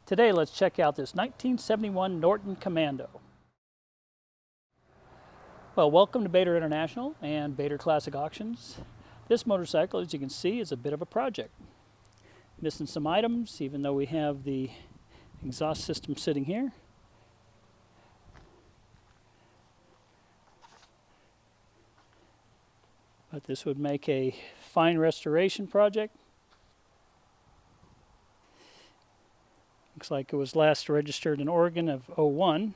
Today, let's check out this 1971 Norton Commando. Well, welcome to Bator International and Bator Classic Auctions. This motorcycle, as you can see, is a bit of a project. Missing some items, even though we have the exhaust system sitting here. But this would make a fine restoration project. Looks like it was last registered in Oregon of '01.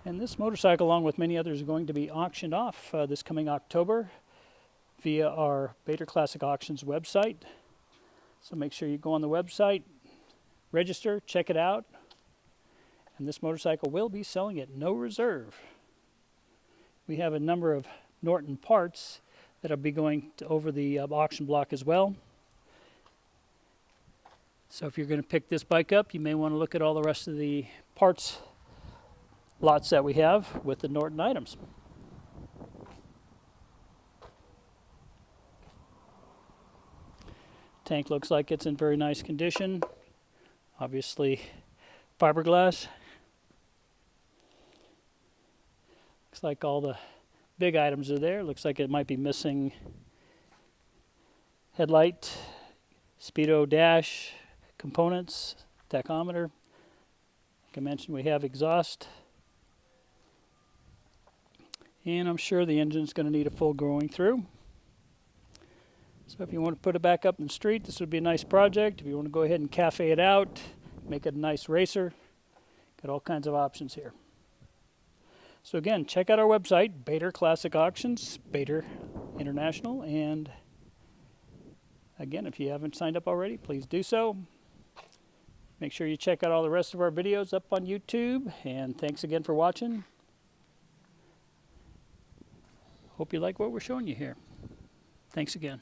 And this motorcycle, along with many others, are going to be auctioned off this coming October via our Bator Classic Auctions website. So make sure you go on the website, register, check it out. And this motorcycle will be selling at no reserve. We have a number of Norton parts that'll be going over the auction block as well. So if you're going to pick this bike up, you may want to look at all the rest of the parts lots that we have with the Norton items. Tank looks like it's in very nice condition. Obviously fiberglass. Looks like all the big items are there. Looks like it might be missing headlight, speedo dash, components, tachometer. Like I mentioned, we have exhaust. And I'm sure the engine's going to need a full going through. So if you want to put it back up in the street, this would be a nice project. If you want to go ahead and cafe it out, make it a nice racer, got all kinds of options here. So again, check out our website, Bator Classic Auctions, Bator International, and again, if you haven't signed up already, please do so. Make sure you check out all the rest of our videos up on YouTube, and thanks again for watching. Hope you like what we're showing you here. Thanks again.